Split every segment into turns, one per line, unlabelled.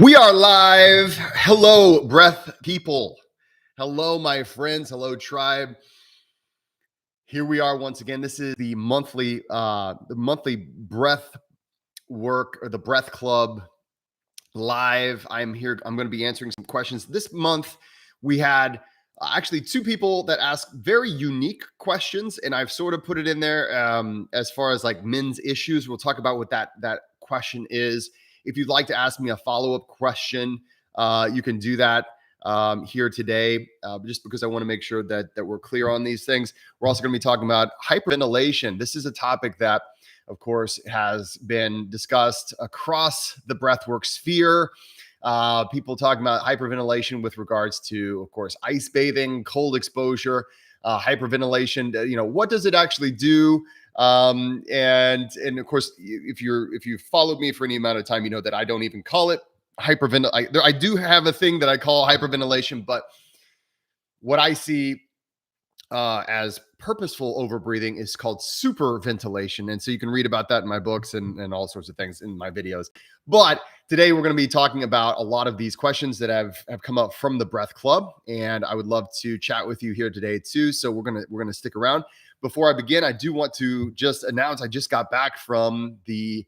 We are live. Hello, breath people. Hello, my friends. Hello, tribe. Here we are once again. This is the monthly breath work or the breath club live. I'm here. I'm going to be answering some questions. This month, we had actually two people that asked very unique questions, and I've sort of put it in there as far as like men's issues. We'll talk about what that question is. If you'd like to ask me a follow-up question, you can do that here today, just because I want to make sure that we're clear on these things. We're also going to be talking about hyperventilation. This is a topic that, of course, has been discussed across the breathwork sphere. People talking about hyperventilation with regards to, of course, ice bathing, cold exposure, hyperventilation. What does it actually do? And of course, if you've followed me for any amount of time, you know that I don't even call it hyperventilation. I do have a thing that I call hyperventilation, but what I see as purposeful overbreathing is called superventilation. And so you can read about that in my books and all sorts of things in my videos. But today we're going to be talking about a lot of these questions that have come up from the Breath Club. And I would love to chat with you here today too. So we're going to stick around. Before I begin, I do want to just announce I just got back from the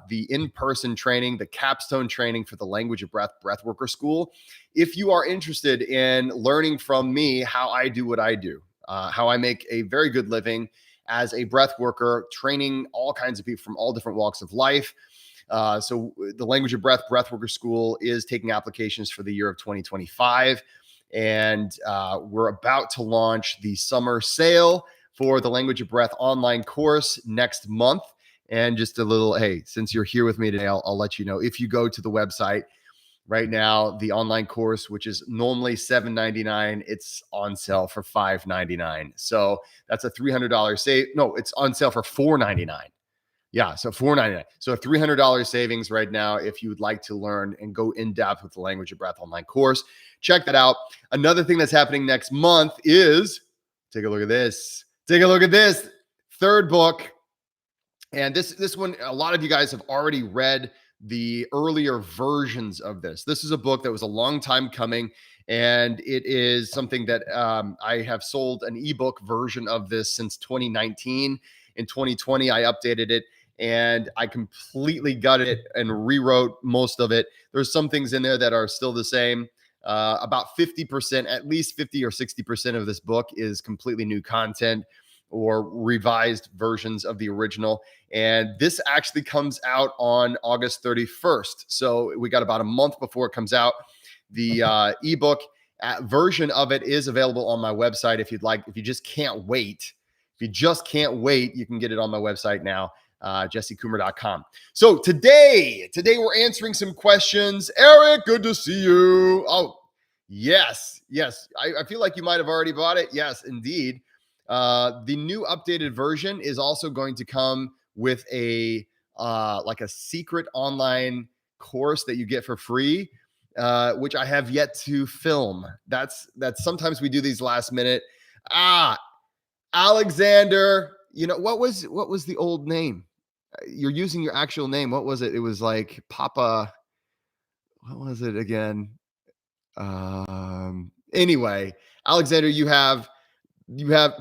in-person training, the capstone training for the Language of Breath Breathworker School. If you are interested in learning from me how I do what I do, how I make a very good living as a breath worker, training all kinds of people from all different walks of life. So the Language of Breath Breathworker School is taking applications for the year of 2025. And we're about to launch the summer sale for the Language of Breath online course next month. And just a little, hey, since you're here with me today, I'll let you know, if you go to the website right now, the online course, which is normally $7.99, it's on sale for $5.99. So that's a $300 save. No, it's on sale for $4.99. Yeah, so $4.99. So a $300 savings right now if you would like to learn and go in depth with the Language of Breath online course. Check that out. Another thing that's happening next month is, take a look at this. Take a look at this. Third book. And this one, a lot of you guys have already read the earlier versions of this. This is a book that was a long time coming, and it is something that I have sold an ebook version of this since 2019. In 2020, I updated it, and I completely gutted it and rewrote most of it. There's some things in there that are still the same. About 50%, at least 50 or 60% of this book is completely new content or revised versions of the original. And this actually comes out on August 31st. So we got about a month before it comes out. The ebook version of it is available on my website if you'd like. If you just can't wait, you can get it on my website now, jessecoomer.com. So today we're answering some questions. Eric, good to see you. Oh, yes. I feel like you might have already bought it. Yes, indeed. The new updated version is also going to come with a secret online course that you get for free, which I have yet to film. That's sometimes we do these last minute. Alexander, what was the old name? You're using your actual name. What was it? It was like Papa. What was it again? Anyway, Alexander, you have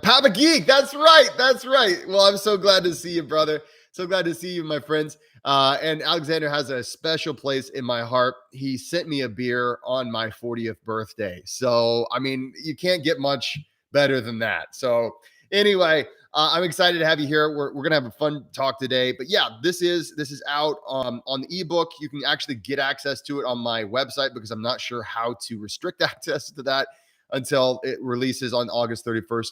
Papa Geek. That's right. Well, I'm so glad to see you, brother. So glad to see you, my friends. And Alexander has a special place in my heart. He sent me a beer on my 40th birthday. So, I mean, you can't get much better than that. So anyway, I'm excited to have you here. We're going to have a fun talk today, but yeah, this is out on the ebook. You can actually get access to it on my website because I'm not sure how to restrict access to that until it releases on August 31st.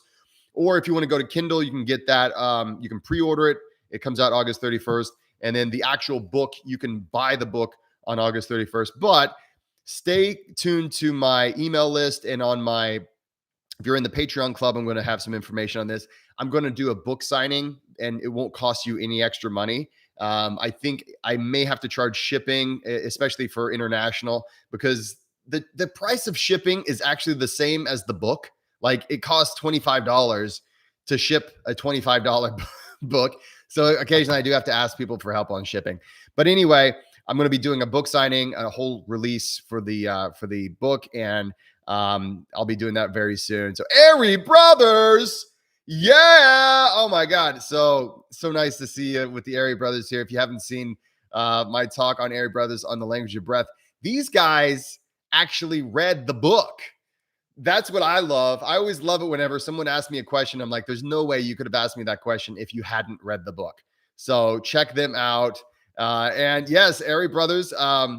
Or if you want to go to Kindle, you can get that. You can pre-order it. It comes out August 31st. And then the actual book, you can buy the book on August 31st. But stay tuned to my email list and if you're in the Patreon club, I'm going to have some information on this. I'm going to do a book signing and it won't cost you any extra money. I think I may have to charge shipping, especially for international, because the price of shipping is actually the same as the book. Like it costs $25 to ship a $25 book. So occasionally I do have to ask people for help on shipping. But anyway, I'm going to be doing a book signing, a whole release for the book, and I'll be doing that very soon. So Airy Brothers, yeah, oh my God, so nice to see you with the Airy Brothers here. If you haven't seen my talk on Airy Brothers on the language of breath, these guys actually read the book. That's what I love. I always love it whenever someone asks me a question. I'm like, there's no way you could have asked me that question if you hadn't read the book. So check them out. And yes, Airy Brothers. I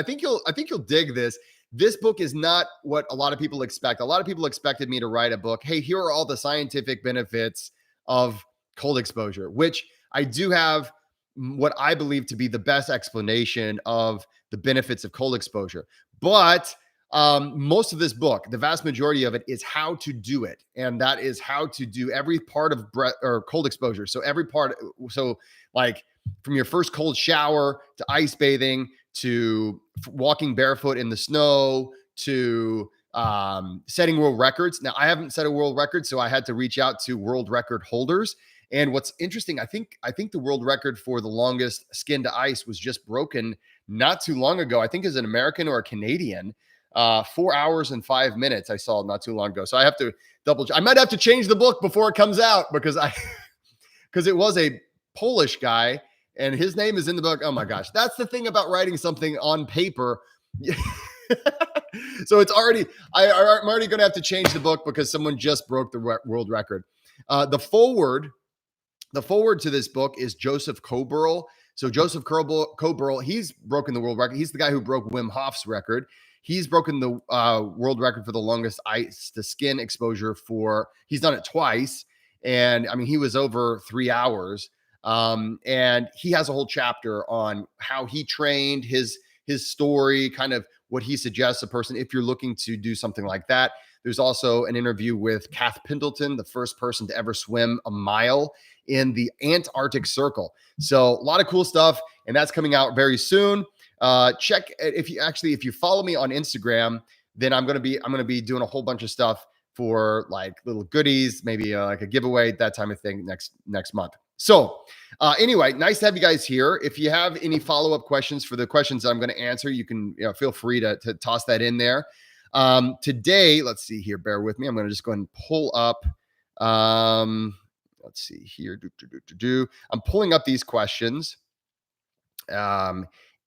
think you'll dig this. This book is not what a lot of people expect. A lot of people expected me to write a book. Hey, here are all the scientific benefits of cold exposure, which I do have what I believe to be the best explanation of the benefits of cold exposure. But most of this book, the vast majority of it, is how to do it, and that is how to do every part of breath or cold exposure. So every part, so like from your first cold shower to ice bathing to walking barefoot in the snow to setting world records. Now I haven't set a world record, so I had to reach out to world record holders. And what's interesting, I think the world record for the longest skin to ice was just broken not too long ago. I think as an American or a Canadian. 4 hours and 5 minutes. I saw it not too long ago. So I have to I might have to change the book before it comes out because it was a Polish guy and his name is in the book. Oh my gosh. That's the thing about writing something on paper. So it's already, I'm already going to have to change the book because someone just broke the world record. The forward to this book is Joseph Coburl. So Joseph Coburl, he's broken the world record. He's the guy who broke Wim Hof's record. He's broken the world record for the longest ice to skin exposure he's done it twice. And I mean, he was over 3 hours. And he has a whole chapter on how he trained, his story, kind of what he suggests a person, if you're looking to do something like that. There's also an interview with Kath Pendleton, the first person to ever swim a mile in the Antarctic Circle. So a lot of cool stuff. And that's coming out very soon. Check if you follow me on Instagram, then I'm going to be doing a whole bunch of stuff for like little goodies, maybe like a giveaway, that time of thing next month. So anyway, nice to have you guys here. If you have any follow-up questions for the questions I'm going to answer, you can feel free to toss that in there. Today, let's see here, bear with me. I'm going to just go ahead and pull up, let's see here. I'm pulling up these questions.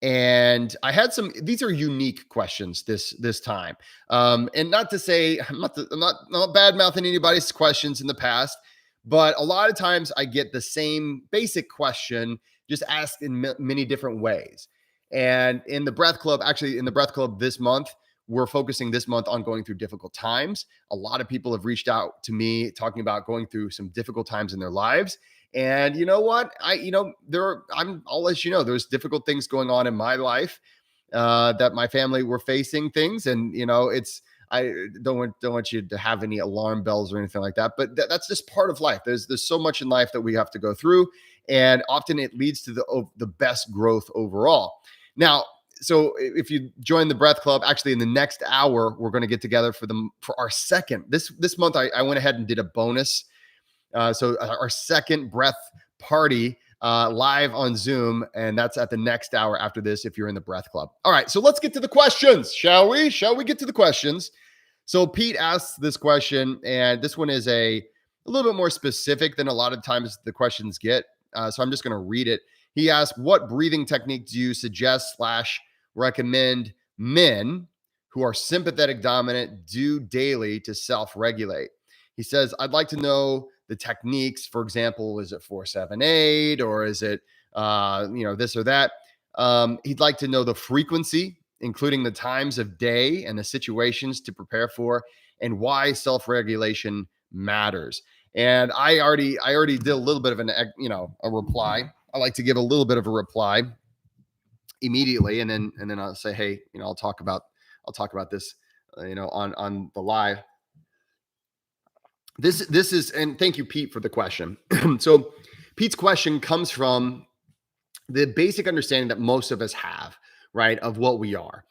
And I had these are unique questions this time. And not to say, I'm not bad mouthing anybody's questions in the past, but a lot of times I get the same basic question just asked in many different ways. And in the Breath Club this month, we're focusing this month on going through difficult times. A lot of people have reached out to me talking about going through some difficult times in their lives. And you know what? I'll let you know, there's difficult things going on in my life that my family were facing things. And, I don't want you to have any alarm bells or anything like that, but that's just part of life. There's so much in life that we have to go through. And often it leads to the best growth overall. Now, so if you join the Breath Club, actually in the next hour, we're going to get together for our second, this month, I went ahead and did a bonus. So our second breath party live on Zoom, and that's at the next hour after this if you're in the Breath Club. All right, so let's get to the questions, shall we? Shall we get to the questions? So Pete asks this question, and this one is a little bit more specific than a lot of times the questions get. So I'm just going to read it. He asked, what breathing technique do you suggest / recommend men who are sympathetic dominant do daily to self-regulate? He says, I'd like to know the techniques. For example, is it 4-7-8 or is it, this or that? He'd like to know the frequency, including the times of day and the situations to prepare for, and why self-regulation matters. And I already did a little bit of a reply. I like to give a little bit of a reply immediately, and then I'll say, hey, I'll talk about this, on the live. This is, and thank you, Pete, for the question. So Pete's question comes from the basic understanding that most of us have, right, of what we are.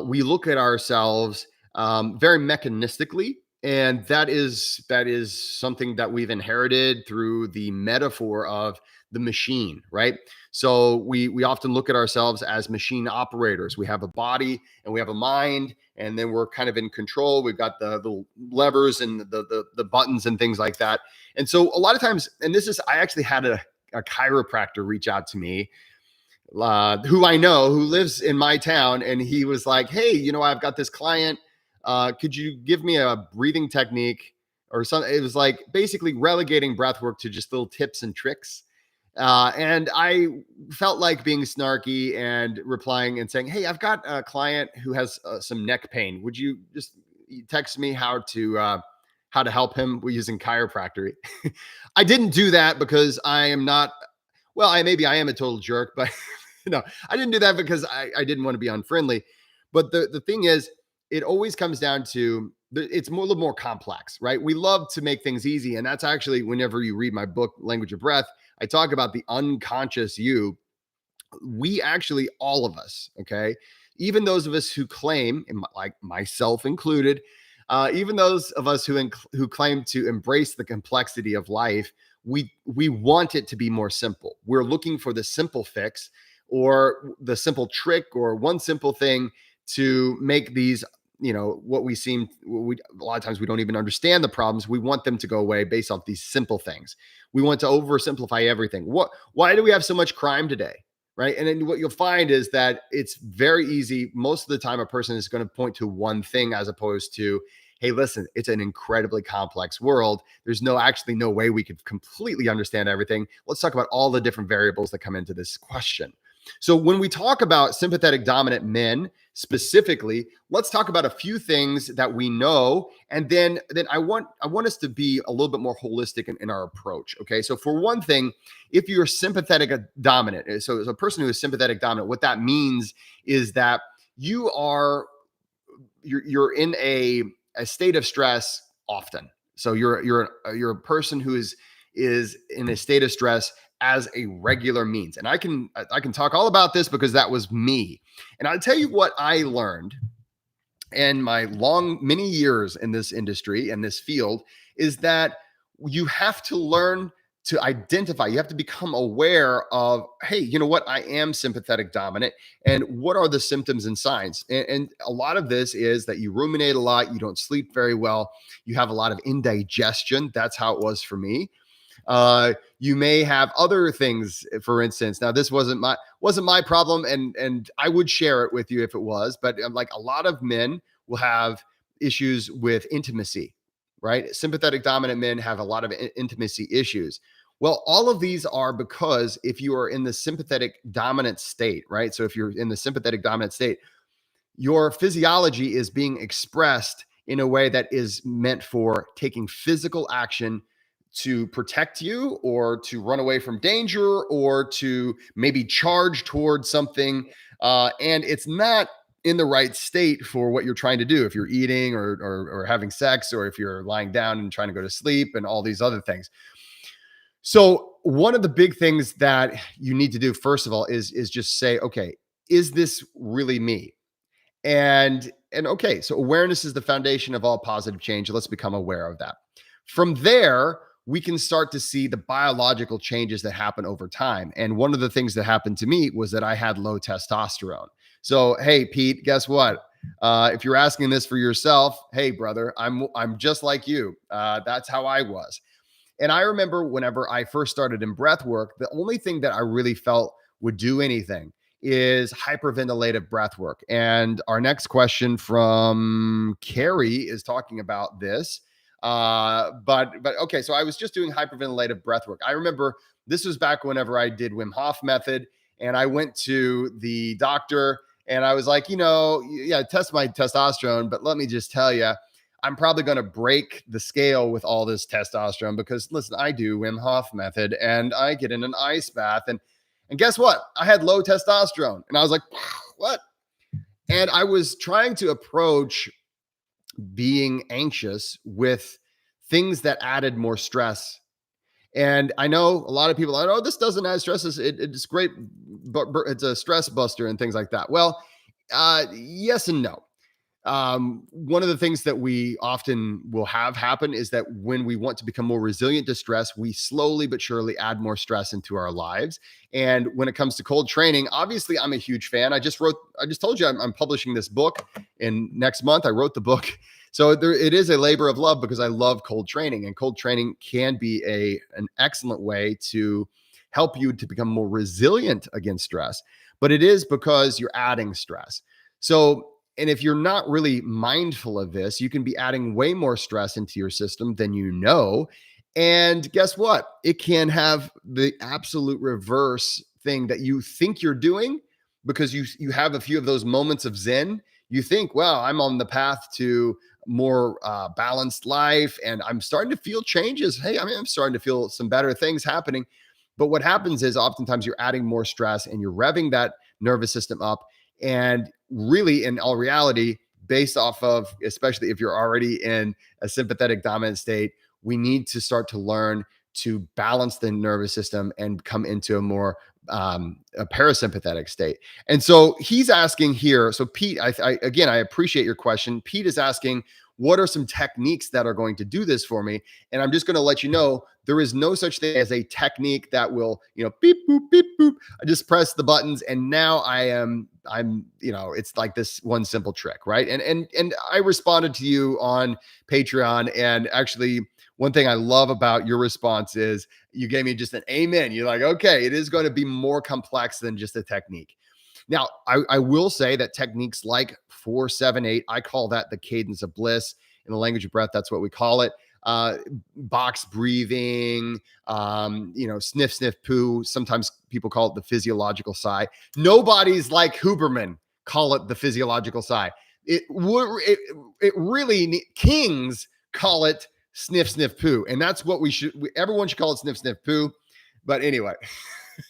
We look at ourselves very mechanistically, and that is something that we've inherited through the metaphor of the machine, right? So we often look at ourselves as machine operators. We have a body and we have a mind, and then we're kind of in control. We've got the levers and the buttons and things like that. And so a lot of times, and this is, I actually had a chiropractor reach out to me, who I know, who lives in my town, and he was like, "Hey, I've got this client. Could you give me a breathing technique or something?" It was like basically relegating breath work to just little tips and tricks. And I felt like being snarky and replying and saying, "Hey, I've got a client who has some neck pain. Would you just text me how to help him using chiropractic?" I didn't do that because I am not. Well, I am a total jerk, but no, I didn't do that because I didn't want to be unfriendly. But the thing is, it always comes down to it's more, a little more complex, right? We love to make things easy. And that's actually, whenever you read my book, Language of Breath, I talk about the unconscious you. We actually, all of us, okay, even those of us who claim, like myself included, even those of us who claim to embrace the complexity of life, we want it to be more simple. We're looking for the simple fix or the simple trick or one simple thing to make these, a lot of times we don't even understand the problems. We want them to go away based off these simple things. We want to oversimplify everything. Why do we have so much crime today? Right. And then what you'll find is that it's very easy. Most of the time, a person is going to point to one thing as opposed to, hey, listen, it's an incredibly complex world. There's actually no way we could completely understand everything. Let's talk about all the different variables that come into this question. So when we talk about sympathetic dominant men specifically, let's talk about a few things that we know, and then I want us to be a little bit more holistic in our approach. Okay, so for one thing, if you're sympathetic dominant, so as a person who is sympathetic dominant, what that means is that you're in a state of stress often. So you're a person who is in a state of stress as a regular means. And I can talk all about this because that was me. And I'll tell you what I learned in my many years in this industry and this field is that you have to learn to identify. You have to become aware of, hey, you know what? I am sympathetic dominant. And what are the symptoms and signs? And a lot of this is that you ruminate a lot. You don't sleep very well. You have a lot of indigestion. That's how it was for me. You may have other things, for instance. Now, this wasn't my problem, and I would share it with you if it was. But like a lot of men will have issues with intimacy, right? Sympathetic dominant men have a lot of intimacy issues. Well, all of these are because if you are in the sympathetic dominant state, right? So if you're in the sympathetic dominant state, your physiology is being expressed in a way that is meant for taking physical action to protect you or to run away from danger or to maybe charge towards something. And it's not in the right state for what you're trying to do. If you're eating or having sex, or if you're lying down and trying to go to sleep and all these other things. So one of the big things that you need to do, first of all, is just say, okay, is this really me? And okay, so awareness is the foundation of all positive change. Let's become aware of that. From there, we can start to see the biological changes that happen over time. And one of the things that happened to me was that I had low testosterone. So, hey, Pete, guess what? If you're asking this for yourself, hey, brother, I'm just like you. That's how I was. And I remember whenever I first started in breath work, the only thing that I really felt would do anything is hyperventilative breath work. And our next question from Carrie is talking about this. But okay, so I was just doing hyperventilative breath work. I remember this was back whenever I did Wim Hof method, and I went to the doctor and I was like, yeah, test my testosterone, but let me just tell you, I'm probably going to break the scale with all this testosterone because listen, I do Wim Hof method and I get in an ice bath and guess what? I had low testosterone and I was like, what? And I was trying to approach being anxious with things that added more stress. And I know a lot of people, oh, this doesn't add stress. It's great, but it's a stress buster and things like that. Well, yes and no. One of the things that we often will have happen is that when we want to become more resilient to stress, we slowly but surely add more stress into our lives. And when it comes to cold training, obviously I'm a huge fan. I just told you I'm publishing this book, and next month I wrote the book. So it is a labor of love because I love cold training, and cold training can be an excellent way to help you to become more resilient against stress. But it is because you're adding stress. So, and if you're not really mindful of this, you can be adding way more stress into your system than you know. And guess what? It can have the absolute reverse thing that you think you're doing because you have a few of those moments of zen. You think, well, I'm on the path to more balanced life, and I'm starting to feel changes. Hey, I'm starting to feel some better things happening. But what happens is oftentimes you're adding more stress and you're revving that nervous system up. And really, in all reality, based off of, especially if you're already in a sympathetic dominant state, we need to start to learn to balance the nervous system and come into a more a parasympathetic state. And so he's asking here. So Pete, again, I appreciate your question. Pete is asking, what are some techniques that are going to do this for me? And I'm just going to let you know, there is no such thing as a technique that will, beep, boop, beep, boop. I just press the buttons and now it's like this one simple trick, right? And I responded to you on Patreon, and actually one thing I love about your response is you gave me just an amen. You're like, okay, it is going to be more complex than just a technique. Now, I will say that techniques like 4-7-8, I call that the cadence of bliss. In the language of breath, that's what we call it. Box breathing, sniff, sniff, poo. Sometimes people call it the physiological sigh. Nobody's like Huberman call it the physiological sigh. It really, kings call it sniff, sniff, poo. And that's what everyone should call it sniff, sniff, poo. But anyway,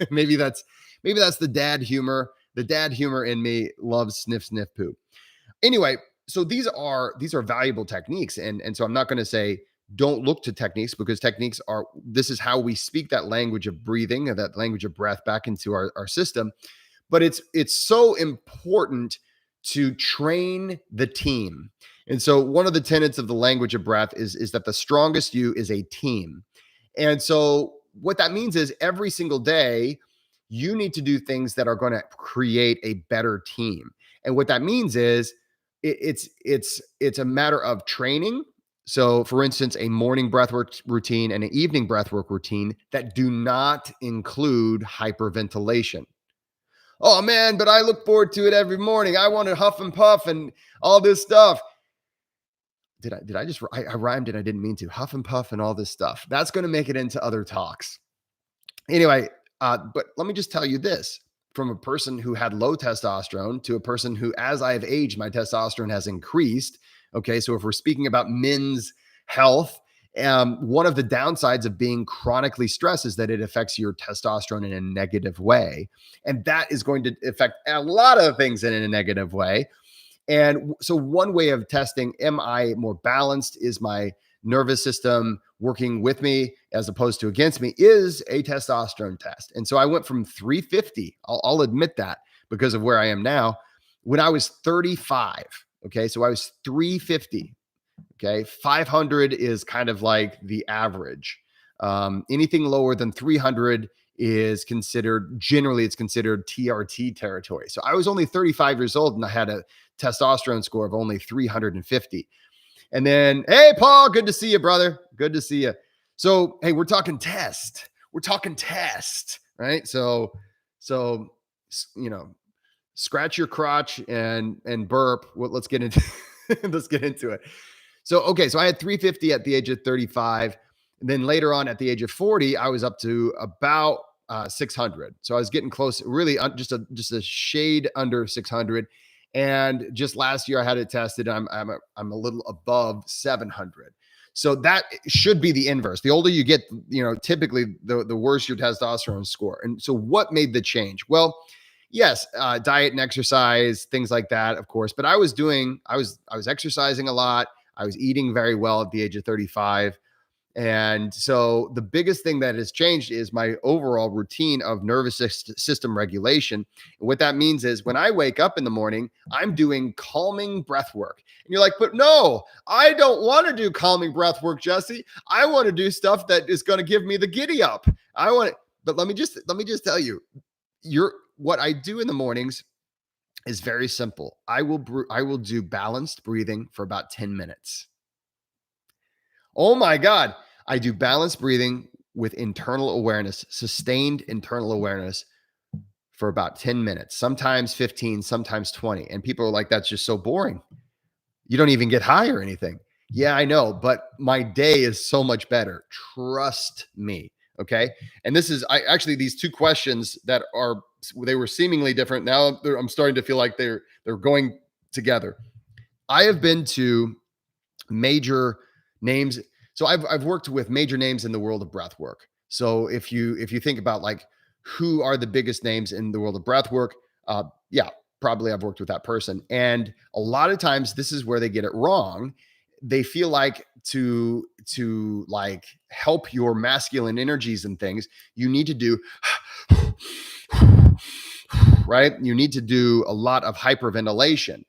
maybe that's the dad humor. The dad humor in me loves sniff, sniff, poo. Anyway, so these are valuable techniques. And so I'm not going to say don't look to techniques, because this is how we speak that language of breathing, or that language of breath back into our system. But it's so important to train the team. And so one of the tenets of the language of breath is that the strongest you is a team. And so what that means is every single day, you need to do things that are going to create a better team. And what that means is it's a matter of training. So for instance, a morning breathwork routine and an evening breathwork routine that do not include hyperventilation. Oh man, but I look forward to it every morning. I want to huff and puff and all this stuff. I rhymed and I didn't mean to. Huff and puff and all this stuff. That's going to make it into other talks. Anyway, but let me just tell you this, from a person who had low testosterone to a person who, as I've aged, my testosterone has increased. Okay. So if we're speaking about men's health, one of the downsides of being chronically stressed is that it affects your testosterone in a negative way. And that is going to affect a lot of things in a negative way. And so one way of testing, am I more balanced? Is my nervous system working with me as opposed to against me, is a testosterone test. And so I went from 350, I'll admit that, because of where I am now, when I was 35. Okay. So I was 350. Okay. 500 is kind of like the average. Anything lower than 300 is generally considered TRT territory. So I was only 35 years old and I had a testosterone score of only 350. And then, hey, Paul, good to see you, brother. Good to see you. So, hey, we're talking test. Right? So, scratch your crotch and burp. Well, let's get into it. So, okay, so I had 350 at the age of 35. And then later on at the age of 40, I was up to about 600. So I was getting close, really just a shade under 600. And just last year I had it tested. I'm a little above 700. So that should be the inverse. The older you get, typically the worse your testosterone score. And so what made the change? Well, yes, diet and exercise, things like that, of course. But I was exercising a lot. I was eating very well at the age of 35. And so the biggest thing that has changed is my overall routine of nervous system regulation. And what that means is when I wake up in the morning, I'm doing calming breath work. And you're like, but no, I don't want to do calming breath work, Jesse. I want to do stuff that is going to give me the giddy up. I want it. But let me just tell you, what I do in the mornings is very simple. I will do balanced breathing for about 10 minutes. Oh my God. I do balanced breathing with internal awareness, sustained internal awareness for about 10 minutes, sometimes 15, sometimes 20. And people are like, that's just so boring. You don't even get high or anything. Yeah, I know, but my day is so much better. Trust me. Okay. And this is, I actually, these two questions that are, they were seemingly different. Now I'm starting to feel like they're going together. I have been to major names. So I've worked with major names in the world of breath work. So if you think about like who are the biggest names in the world of breath work, yeah, probably I've worked with that person. And a lot of times this is where they get it wrong. They feel like to like help your masculine energies and things, you need to do right? You need to do a lot of hyperventilation.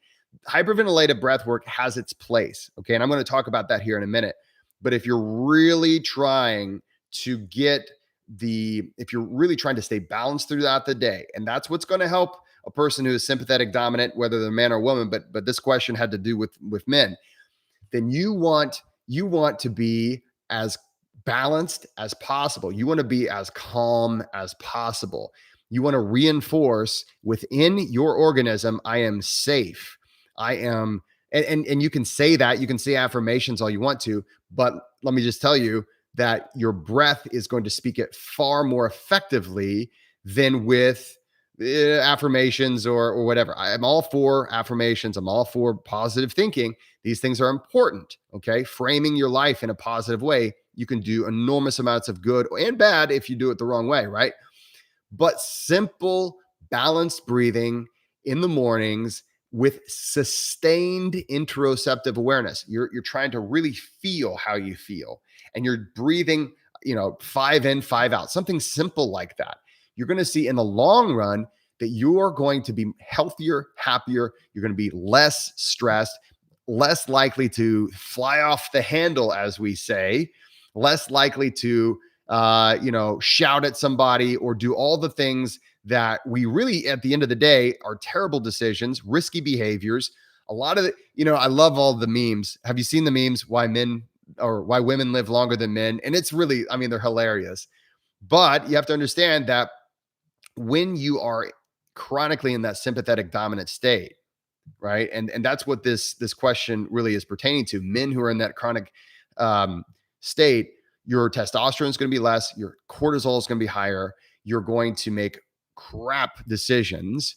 Hyperventilated breath work has its place. Okay. And I'm going to talk about that here in a minute. But if you're really trying to if you're really trying to stay balanced throughout the day, and that's what's going to help a person who is sympathetic dominant, whether they're man or woman, but this question had to do with men, then you want to be as balanced as possible. You want to be as calm as possible. You want to reinforce within your organism, I am safe. I am, and you can say that, you can say affirmations all you want to, but let me just tell you that your breath is going to speak it far more effectively than with affirmations or whatever. I'm all for affirmations. I'm all for positive thinking. These things are important. Okay. Framing your life in a positive way, you can do enormous amounts of good and bad if you do it the wrong way. Right. But simple, balanced breathing in the mornings with sustained interoceptive awareness. You're trying to really feel how you feel, and you're breathing, 5 in, 5 out, something simple like that. You're going to see in the long run that you are going to be healthier, happier. You're going to be less stressed, less likely to fly off the handle, as we say, less likely to shout at somebody or do all the things that we really, at the end of the day, are terrible decisions, risky behaviors. A lot of it, I love all the memes. Have you seen the memes? Why women live longer than men? And it's really, I mean, they're hilarious. But you have to understand that when you are chronically in that sympathetic dominant state, right? And that's what this question really is pertaining to. Men who are in that chronic state, your testosterone is going to be less, your cortisol is going to be higher, you're going to make crap decisions,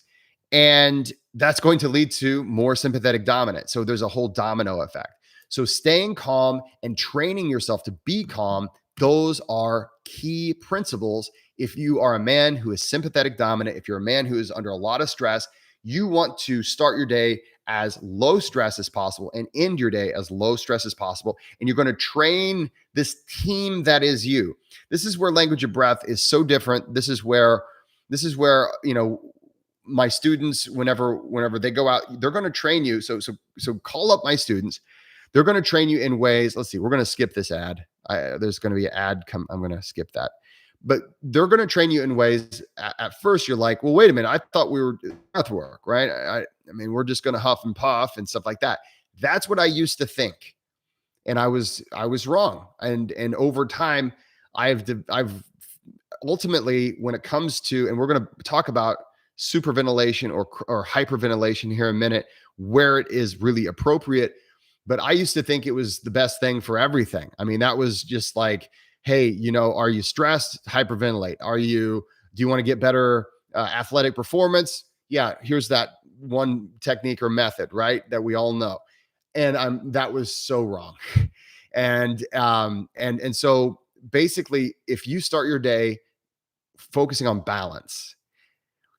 and that's going to lead to more sympathetic dominance. So there's a whole domino effect. So staying calm and training yourself to be calm, those are key principles. If you are a man who is sympathetic dominant, if you're a man who is under a lot of stress, you want to start your day as low stress as possible and end your day as low stress as possible. And you're going to train this team that is you. This is where language of breath is so different. This is where, my students, whenever they go out, they're going to train you. So call up my students. They're going to train you in ways. Let's see. We're going to skip this ad. There's going to be an ad I'm going to skip that. But they're going to train you in ways at first you're like, well, wait a minute. I thought we were breath work, right? I mean, we're just going to huff and puff and stuff like that. That's what I used to think. And I was wrong. And over time, I've ultimately, when it comes to, and we're going to talk about superventilation or hyperventilation here in a minute, where it is really appropriate. But I used to think it was the best thing for everything. I mean, that was just like, hey, are you stressed? Hyperventilate. Do you want to get better athletic performance? Yeah, here's that one technique or method, right? That we all know. And that was so wrong. And so basically, if you start your day focusing on balance,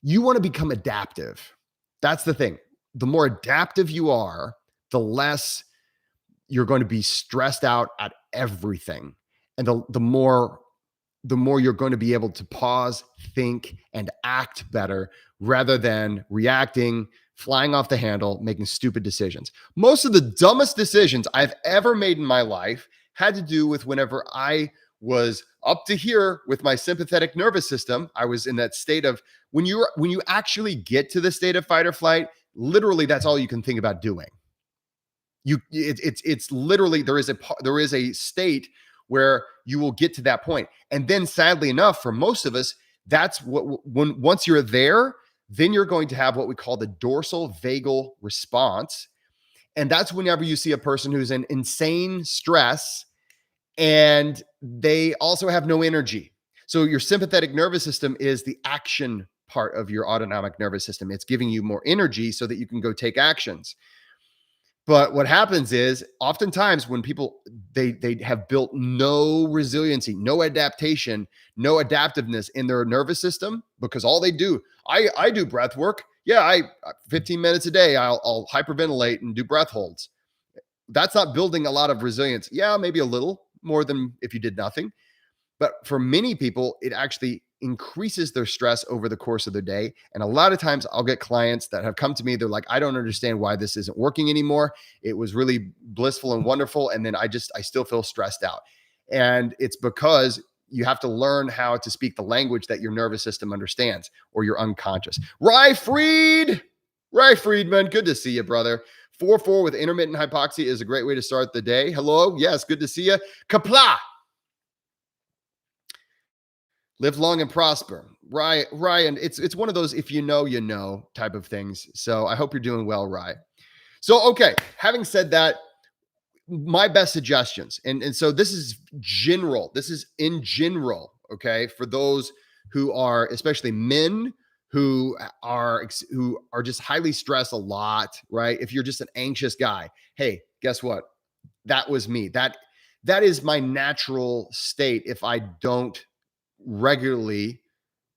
you want to become adaptive. That's the thing. The more adaptive you are, the less you're going to be stressed out at everything. And the more you're going to be able to pause, think, and act better rather than reacting, flying off the handle, making stupid decisions. Most of the dumbest decisions I've ever made in my life had to do with whenever I was up to here with my sympathetic nervous system. I was in that state of when you actually get to the state of fight or flight, literally that's all you can think about doing. It's literally there is a state where you will get to that point. And then sadly enough, for most of us, that's what when once you're there, then you're going to have what we call the dorsal vagal response. And that's whenever you see a person who's in insane stress and they also have no energy. So your sympathetic nervous system is the action part of your autonomic nervous system. It's giving you more energy so that you can go take actions. But what happens is oftentimes when people they have built no resiliency, no adaptation, no adaptiveness in their nervous system because all they do, I do breath work. Yeah, I 15 minutes a day, I'll hyperventilate and do breath holds. That's not building a lot of resilience. Yeah, maybe a little more than if you did nothing. But for many people, it actually increases their stress over the course of the day. And a lot of times I'll get clients that have come to me. They're like, I don't understand why this isn't working anymore. It was really blissful and wonderful. And then I still feel stressed out. And it's because you have to learn how to speak the language that your nervous system understands or your unconscious. Rye Friedman, good to see you, brother. 4-4 with intermittent hypoxia is a great way to start the day. Hello. Yes, good to see you. Kapla. Live long and prosper. Ryan, it's one of those if you know type of things. So I hope you're doing well, Ryan. So, okay, having said that, my best suggestions, and so this is in general, okay, for those who are, especially men who are just highly stressed a lot, right? If you're just an anxious guy, hey, guess what? That was me. That is my natural state if I don't regularly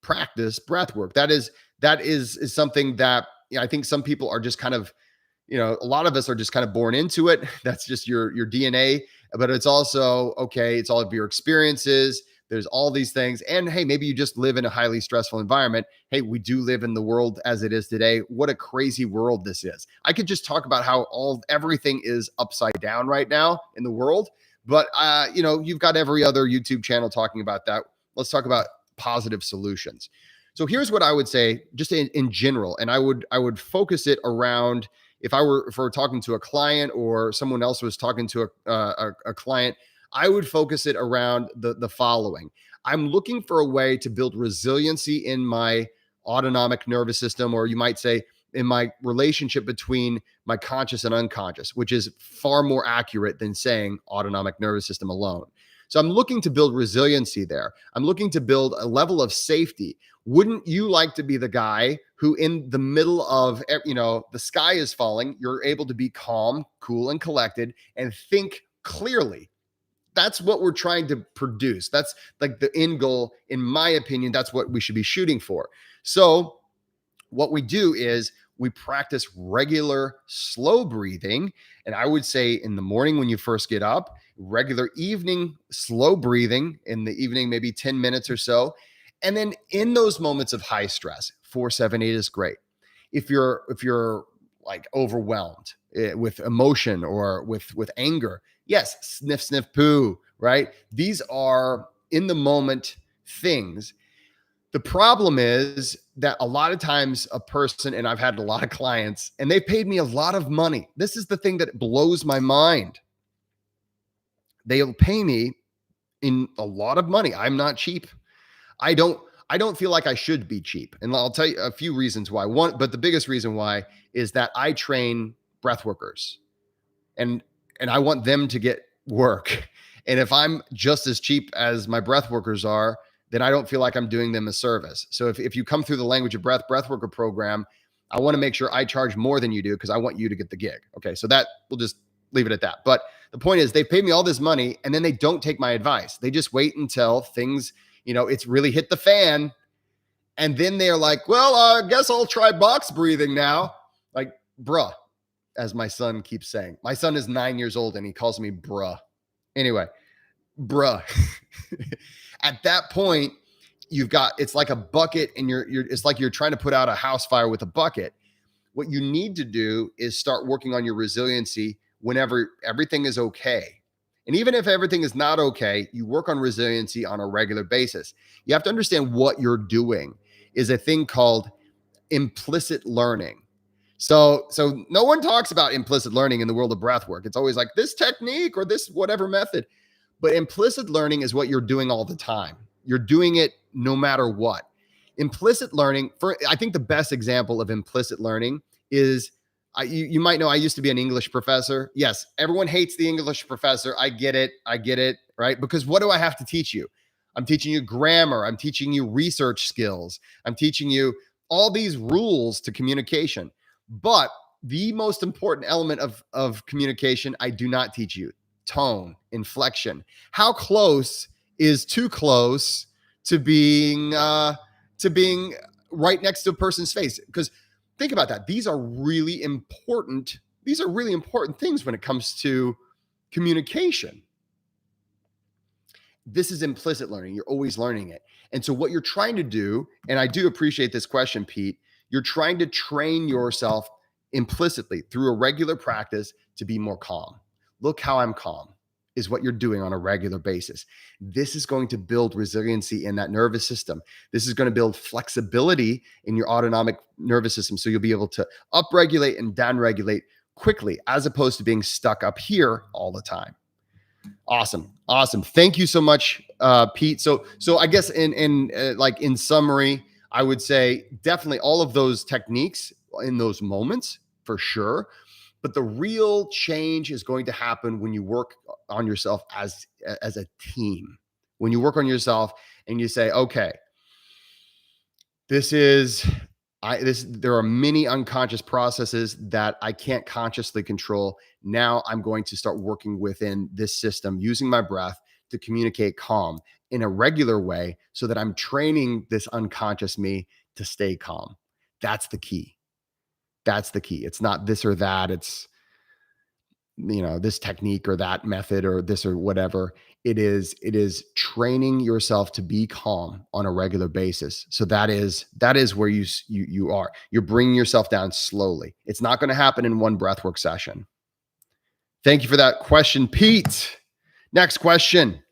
practice breath work. That is something that I think some people are just kind of, a lot of us are just kind of born into it. That's just your DNA, but it's also, okay, it's all of your experiences. There's all these things. And hey, maybe you just live in a highly stressful environment. Hey, we do live in the world as it is today. What a crazy world this is. I could just talk about how everything is upside down right now in the world. But you've got every other YouTube channel talking about that. Let's talk about positive solutions. So here's what I would say, just in general, and I would focus it around if we're talking to a client or someone else was talking to a client, I would focus it around the following. I'm looking for a way to build resiliency in my autonomic nervous system, or you might say in my relationship between my conscious and unconscious, which is far more accurate than saying autonomic nervous system alone. So I'm looking to build resiliency there. I'm looking to build a level of safety. Wouldn't you like to be the guy who in the middle of, the sky is falling, you're able to be calm, cool, and collected and think clearly? That's what we're trying to produce. That's like the end goal. In my opinion, that's what we should be shooting for. So what we do is we practice regular slow breathing. And I would say in the morning when you first get up, regular evening slow breathing in the evening, maybe 10 minutes or so. And then in those moments of high stress, 4-7-8 is great. If you're like overwhelmed with emotion or with anger, yes, sniff, sniff, poo, right? These are in the moment things. The problem is that a lot of times a person, and I've had a lot of clients, and they've paid me a lot of money. This is the thing that blows my mind. They'll pay me in a lot of money. I'm not cheap. I don't feel like I should be cheap. And I'll tell you a few reasons why. One, but the biggest reason why is that I train breath workers and I want them to get work. And if I'm just as cheap as my breath workers are, then I don't feel like I'm doing them a service. So if you come through the Language of Breath worker program, I want to make sure I charge more than you do because I want you to get the gig. Okay. So that we'll just leave it at that. But the point is they paid me all this money and then they don't take my advice. They just wait until things, it's really hit the fan. And then they're like, well, I guess I'll try box breathing now. Like, bruh, as my son keeps saying. My son is 9 years old and he calls me bruh. Anyway, bruh. At that point, it's like a bucket, and it's like you're trying to put out a house fire with a bucket. What you need to do is start working on your resiliency whenever everything is okay. And even if everything is not okay, you work on resiliency on a regular basis. You have to understand what you're doing is a thing called implicit learning. So no one talks about implicit learning in the world of breath work. It's always like this technique or this whatever method. But implicit learning is what you're doing all the time. You're doing it no matter what. Implicit learning, I think the best example of implicit learning is you might know I used to be an English professor. Yes, everyone hates the English professor. I get it, right? Because what do I have to teach you? I'm teaching you grammar. I'm teaching you research skills. I'm teaching you all these rules to communication. But the most important element of communication, I do not teach you: tone, inflection. How close is too close to being right next to a person's face? Because think about that. These are really important things when it comes to communication. This is implicit learning. You're always learning it. And so what you're trying to do, and I do appreciate this question, Pete, you're trying to train yourself implicitly through a regular practice to be more calm. Look how I'm calm is what you're doing on a regular basis. This is going to build resiliency in that nervous system. This is going to build flexibility in your autonomic nervous system. So you'll be able to upregulate and downregulate quickly, as opposed to being stuck up here all the time. Awesome. Thank you so much, Pete. So I guess in summary, I would say definitely all of those techniques in those moments for sure. But the real change is going to happen when you work on yourself as a team. When you work on yourself and you say, okay, there are many unconscious processes that I can't consciously control. Now I'm going to start working within this system, using my breath to communicate calm in a regular way so that I'm training this unconscious me to stay calm. That's the key. It's not this or that. It's, this technique or that method or this or whatever. It is training yourself to be calm on a regular basis. So that is where you are. You're bringing yourself down slowly. It's not going to happen in one breathwork session. Thank you for that question, Pete. Next question.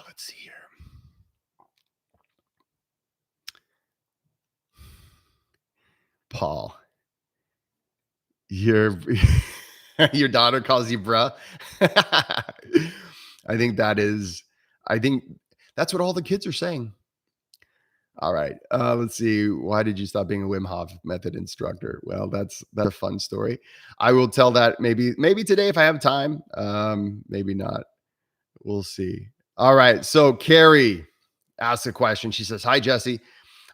Let's see here. Paul, your daughter calls you bruh. I think that's what all the kids are saying. All right. Let's see. Why did you stop being a Wim Hof method instructor? Well, that's a fun story. I will tell that maybe today if I have time. Maybe not. We'll see. All right. So Carrie asked a question. She says, "Hi, Jesse.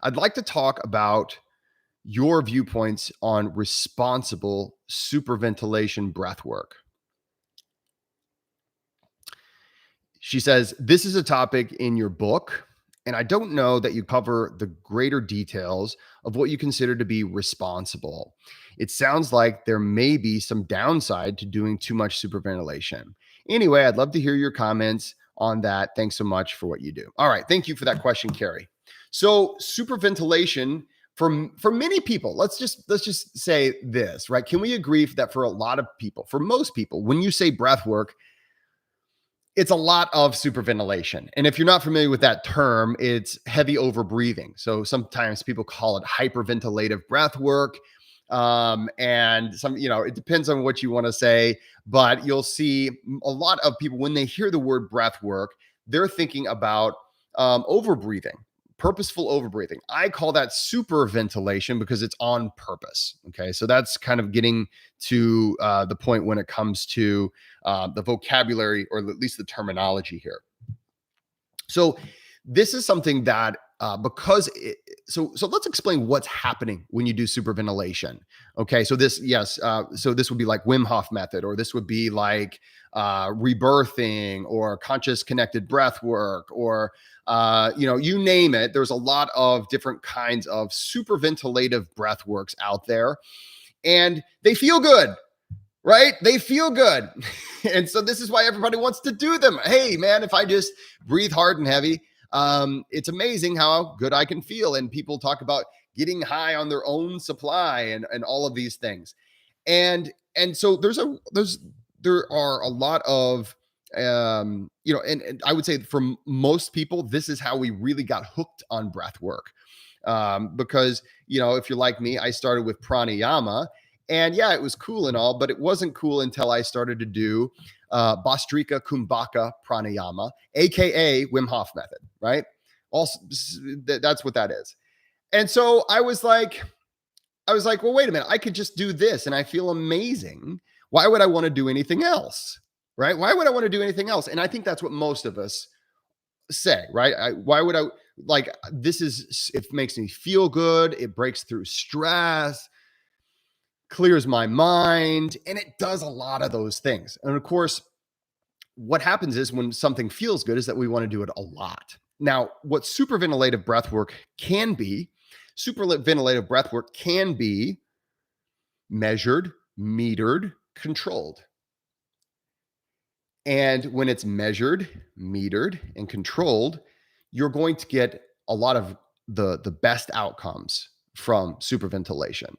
I'd like to talk about your viewpoints on responsible superventilation breath work." She says, "This is a topic in your book, and I don't know that you cover the greater details of what you consider to be responsible. It sounds like there may be some downside to doing too much superventilation. Anyway, I'd love to hear your comments on that. Thanks so much for what you do." All right. Thank you for that question, Carrie. So superventilation for many people, let's just say this, right? Can we agree that for a lot of people, for most people, when you say breath work, it's a lot of superventilation. And if you're not familiar with that term, it's heavy overbreathing. So sometimes people call it hyperventilative breath work. And it depends on what you want to say, but you'll see a lot of people when they hear the word breath work, they're thinking about overbreathing, purposeful overbreathing. I call that superventilation because it's on purpose. Okay. So that's kind of getting to the point when it comes to the vocabulary, or at least the terminology here. So this is something that so let's explain what's happening when you do superventilation. Okay, so this would be like Wim Hof method, or this would be like rebirthing, or conscious connected breath work, or you name it. There's a lot of different kinds of superventilative breath works out there, and they feel good. right? They feel good. And so this is why everybody wants to do them. Hey, man, if I just breathe hard and heavy, it's amazing how good I can feel. And people talk about getting high on their own supply and all of these things. And so there are a lot of and I would say for most people, this is how we really got hooked on breath work. Because if you're like me, I started with pranayama, and yeah, it was cool and all, but it wasn't cool until I started to do Bastrika Kumbhaka pranayama, aka Wim Hof method, right? Also, that's what that is. And so I was like, well, wait a minute, I could just do this and I feel amazing. Why would I want to do anything else? Right? Why would I want to do anything else? And I think that's what most of us say, right? Why would I like this is it makes me feel good, it breaks through stress, clears my mind, and it does a lot of those things. And of course, what happens is when something feels good is that we want to do it a lot. Now, what superventilative breath work can be, superventilative breath work can be measured, metered, controlled. And when it's measured, metered, and controlled, you're going to get a lot of the best outcomes from superventilation.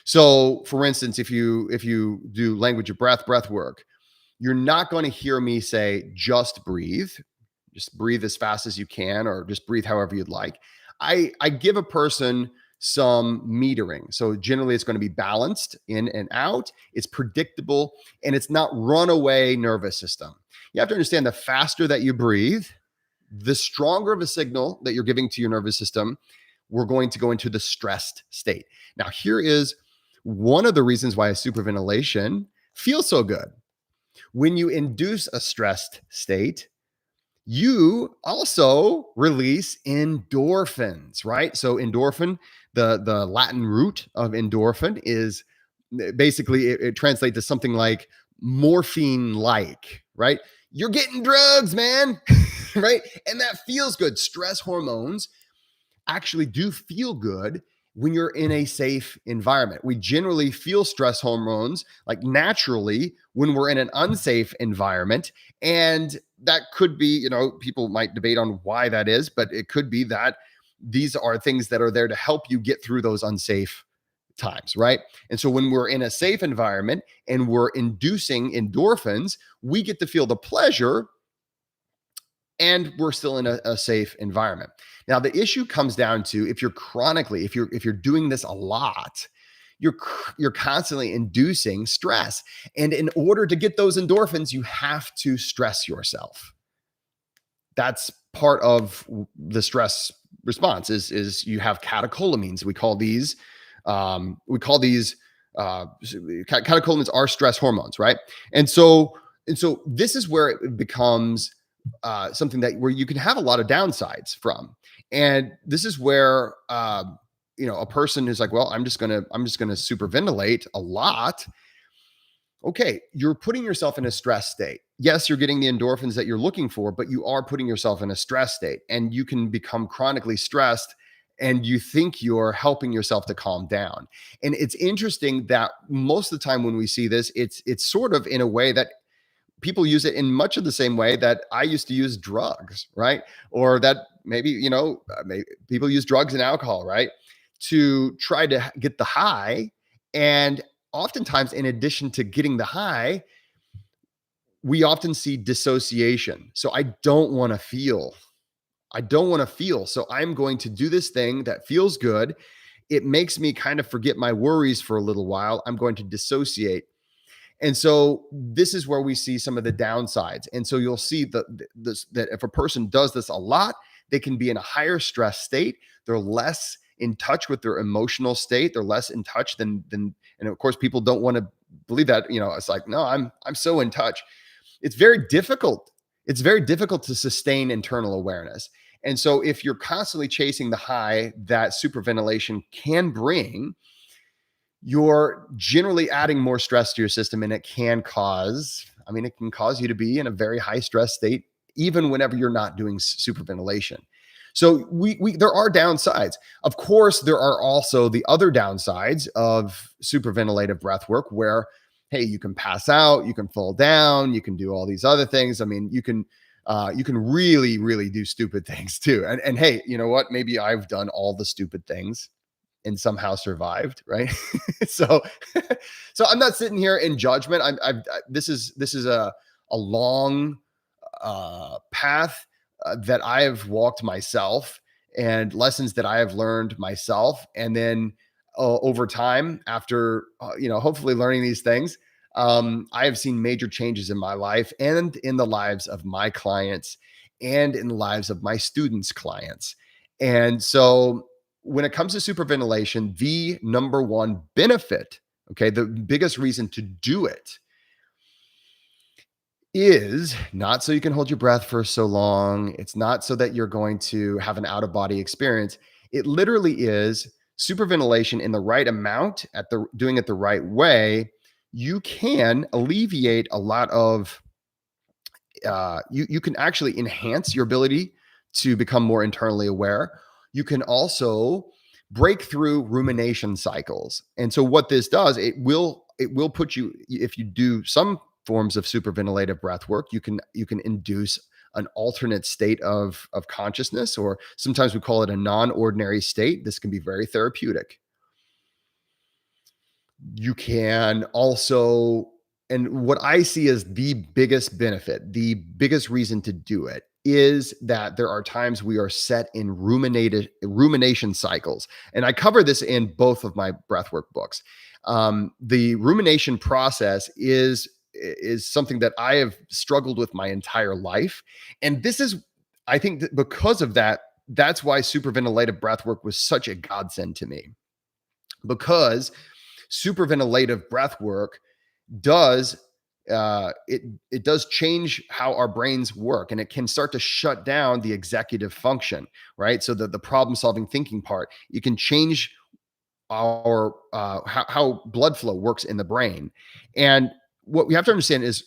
So, for instance, if you do language of breath work, you're not going to hear me say just breathe as fast as you can, or just breathe however you'd like. I give a person some metering. So generally it's going to be balanced in and out. It's predictable, and it's not runaway nervous system. You have to understand, the faster that you breathe, the stronger of a signal that you're giving to your nervous system. We're going to go into the stressed state. Now, here is one of the reasons why a superventilation feels so good. When you induce a stressed state, you also release endorphins, right? So endorphin, the Latin root of endorphin is basically it translates to something like morphine like, right? You're getting drugs, man. Right? And that feels good. Stress hormones actually do feel good when you're in a safe environment. We generally feel stress hormones like naturally when we're in an unsafe environment. And that could be, people might debate on why that is, but it could be that these are things that are there to help you get through those unsafe times, right? And so when we're in a safe environment and we're inducing endorphins, we get to feel the pleasure, and we're still in a safe environment. Now, the issue comes down to if you're doing this a lot, you're constantly inducing stress. And in order to get those endorphins, you have to stress yourself. That's part of the stress response is you have catecholamines. We call these catecholamines are stress hormones, right? And so this is where it becomes something where you can have a lot of downsides from. And this is where a person is like, well, I'm just gonna superventilate a lot. Okay, you're putting yourself in a stress state. Yes, you're getting the endorphins that you're looking for, but you are putting yourself in a stress state, and you can become chronically stressed, and you think you're helping yourself to calm down. And it's interesting that most of the time when we see this, it's sort of in a way that people use it in much of the same way that I used to use drugs, right? Or that maybe, people use drugs and alcohol, right? To try to get the high. And oftentimes, in addition to getting the high, we often see dissociation. So I don't want to feel. So I'm going to do this thing that feels good. It makes me kind of forget my worries for a little while. I'm going to dissociate. And so this is where we see some of the downsides. And so you'll see that if a person does this a lot, they can be in a higher stress state. They're less in touch with their emotional state. They're less in touch than and of course, people don't want to believe that. It's like, no, I'm so in touch. It's very difficult. It's very difficult to sustain internal awareness. And so if you're constantly chasing the high that superventilation can bring, you're generally adding more stress to your system, and it can cause you to be in a very high stress state, even whenever you're not doing superventilation. So there are downsides. Of course, there are also the other downsides of superventilative breath work, where hey, you can pass out, you can fall down, you can do all these other things. I mean, you can really, really do stupid things too. And hey, you know what? Maybe I've done all the stupid things and somehow survived, right? so, so I'm not sitting here in judgment. This is a long path that I have walked myself and lessons that I have learned myself. And then over time, after, hopefully learning these things, I have seen major changes in my life and in the lives of my clients and in the lives of my students' clients. And so when it comes to superventilation, the number one benefit, okay, the biggest reason to do it is not so you can hold your breath for so long. It's not so that you're going to have an out of body experience. It literally is superventilation in the right amount at the doing it the right way. You can alleviate a lot of you can actually enhance your ability to become more internally aware. You can also break through rumination cycles. And so what this does, it will put you, if you do some forms of superventilative breath work, you can induce an alternate state of consciousness, or sometimes we call it a non-ordinary state. This can be very therapeutic. You can also, and what I see as the biggest benefit, the biggest reason to do it is that there are times we are set in rumination cycles. And I cover this in both of my breathwork books. The rumination process is something that I have struggled with my entire life. And this is, I think that because of that, that's why superventilative breathwork was such a godsend to me, because superventilative breath work does it does change how our brains work, and it can start to shut down the executive function, right? So the problem solving thinking part, you can change our how blood flow works in the brain. And what we have to understand is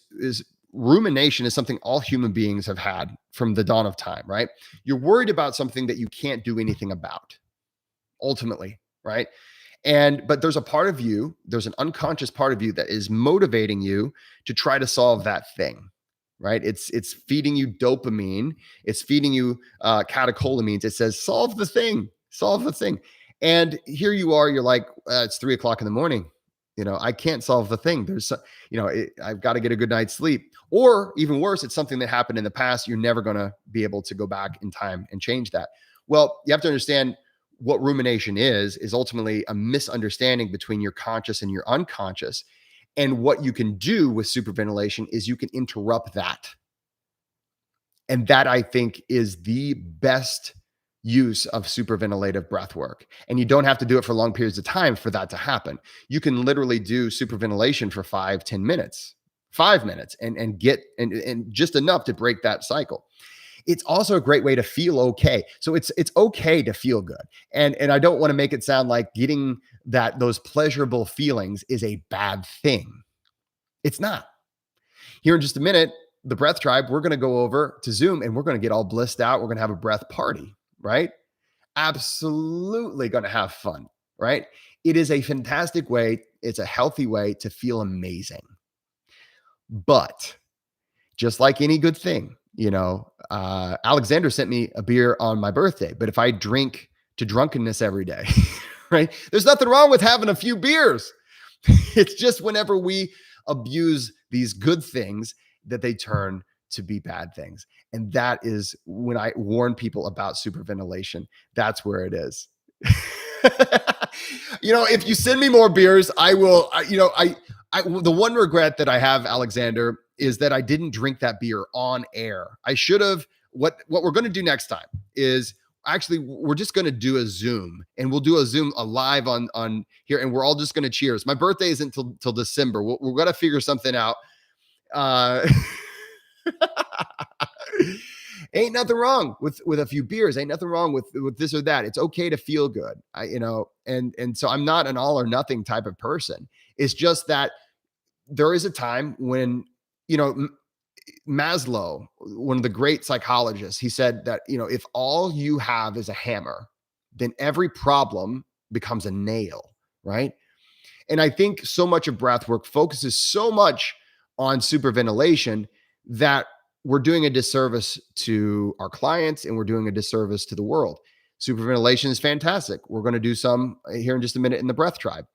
rumination is something all human beings have had from the dawn of time, right? You're worried about something that you can't do anything about ultimately, right? And but there's a part of you, there's an unconscious part of you that is motivating you to try to solve that thing, right? It's feeding you dopamine, it's feeding you catecholamines. It says solve the thing, solve the thing. And here you are, you're like, it's 3 o'clock in the morning. I can't solve the thing. I've got to get a good night's sleep. Or even worse, it's something that happened in the past. You're never going to be able to go back in time and change that. Well, you have to understand what rumination is ultimately a misunderstanding between your conscious and your unconscious. And what you can do with superventilation is you can interrupt that. And that, I think, is the best use of superventilative breath work. And you don't have to do it for long periods of time for that to happen. You can literally do superventilation for 5-10 minutes, 5 minutes, and get and just enough to break that cycle. It's also a great way to feel okay. So it's okay to feel good. And I don't want to make it sound like getting those pleasurable feelings is a bad thing. It's not. Here in just a minute, the Breath Tribe, we're going to go over to Zoom and we're going to get all blissed out. We're going to have a breath party, right? Absolutely going to have fun, right? It is a fantastic way. It's a healthy way to feel amazing. But just like any good thing, Alexander sent me a beer on my birthday, but if I drink to drunkenness every day, right? There's nothing wrong with having a few beers. It's just whenever we abuse these good things that they turn to be bad things. And that is when I warn people about superventilation. That's where it is. If you send me more beers, I will, the one regret that I have, Alexander, is that I didn't drink that beer on air. I should have. What we're going to do next time is actually, we're just going to do a Zoom, and we'll do a Zoom live on here, and we're all just going to cheers. My birthday isn't till December. We're going to figure something out. Ain't nothing wrong with a few beers. Ain't nothing wrong with this or that. It's okay to feel good. And so I'm not an all or nothing type of person. It's just that there is a time when, Maslow, one of the great psychologists, he said that, if all you have is a hammer, then every problem becomes a nail, right? And I think so much of breath work focuses so much on superventilation that we're doing a disservice to our clients and we're doing a disservice to the world. Superventilation is fantastic. We're going to do some here in just a minute in the breath tribe.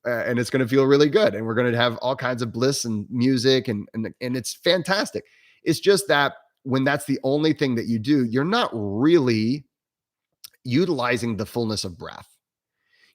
And it's going to feel really good. And we're going to have all kinds of bliss and music and it's fantastic. It's just that when that's the only thing that you do, you're not really utilizing the fullness of breath.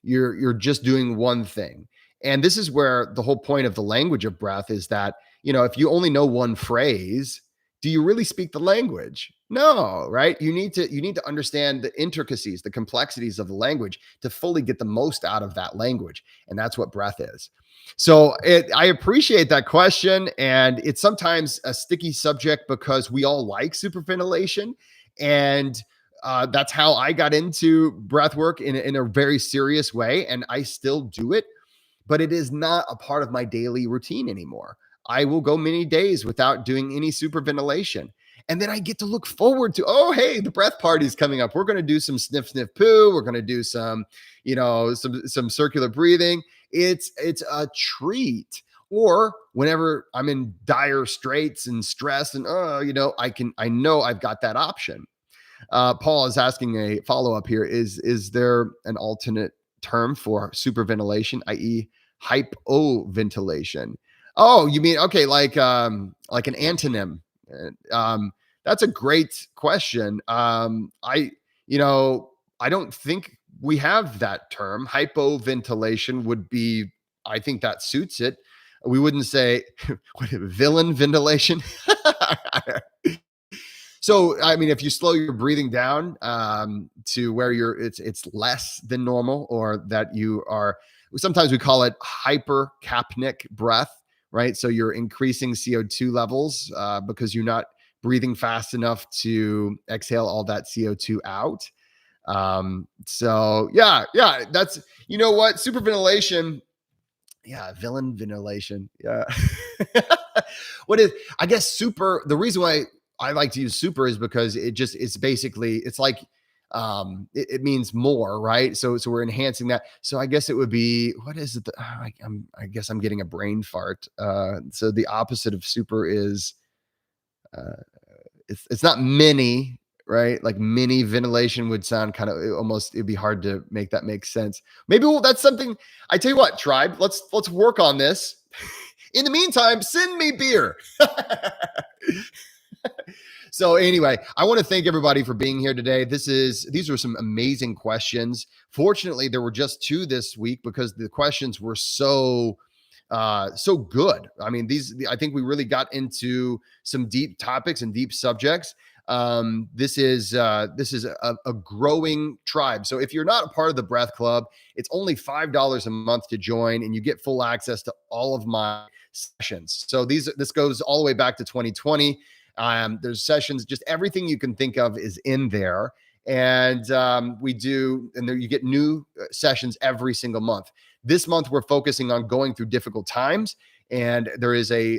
You're just doing one thing. And this is where the whole point of the language of breath is that, if you only know one phrase, do you really speak the language? No, right? You need to understand the intricacies, the complexities of the language to fully get the most out of that language. And that's what breath is. So I appreciate that question. And it's sometimes a sticky subject because we all like superventilation. And that's how I got into breath work in a very serious way. And I still do it, but it is not a part of my daily routine anymore. I will go many days without doing any superventilation. And then I get to look forward to, oh, hey, the breath party's coming up. We're going to do some sniff, sniff, poo. We're going to do some, some circular breathing. It's a treat. Or whenever I'm in dire straits and stress and, I know I've got that option. Paul is asking a follow-up here. Is there an alternate term for superventilation, i.e. hypoventilation? Oh, you mean, okay, like an antonym. That's a great question. I don't think we have that term. Hypoventilation would be, I think that suits it. We wouldn't say villain ventilation. So, I mean, if you slow your breathing down to where it's less than normal, or that you are, sometimes we call it hypercapnic breath, right? So you're increasing CO2 levels because you're not breathing fast enough to exhale all that CO2 out. So yeah, that's, what, superventilation. Yeah, villain ventilation. Yeah. What is, I guess, the reason why I like to use super is because it's basically, it's like, it means more, right? So we're enhancing that. So I guess it would be, what is it? I guess I'm getting a brain fart. So the opposite of super is, it's not mini, right? Like mini ventilation would sound kind of almost, it'd be hard to make that make sense. Maybe that's something. I tell you what, tribe, let's work on this. In the meantime, send me beer. So anyway, I want to thank everybody for being here today. These were some amazing questions. Fortunately, there were just 2 this week because the questions were so good. I mean, I think we really got into some deep topics and deep subjects. This is a growing tribe. So if you're not a part of the Breath Club, it's only $5 a month to join, and you get full access to all of my sessions. So this goes all the way back to 2020. There's sessions, just everything you can think of is in there. And there you get new sessions every single month. This month, we're focusing on going through difficult times. And there is a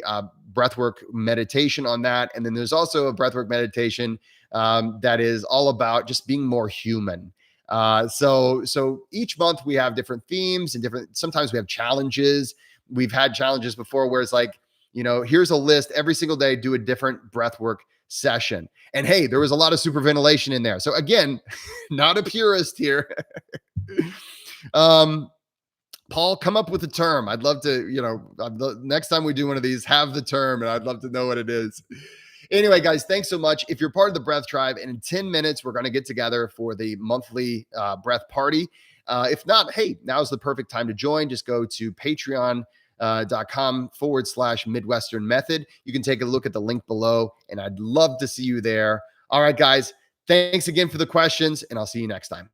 breathwork meditation on that. And then there's also a breathwork meditation that is all about just being more human. So each month we have different themes and sometimes we have challenges. We've had challenges before where it's like, here's a list every single day, do a different breathwork session. And hey, there was a lot of superventilation in there. So again, not a purist here. Paul, come up with a term. I'd love to, next time we do one of these, have the term, and I'd love to know what it is. Anyway, guys, thanks so much. If you're part of the Breath Tribe, and in 10 minutes, we're going to get together for the monthly breath party. If not, hey, now's the perfect time to join. Just go to patreon.com/Midwestern Method. You can take a look at the link below, and I'd love to see you there. All right, guys, thanks again for the questions, and I'll see you next time.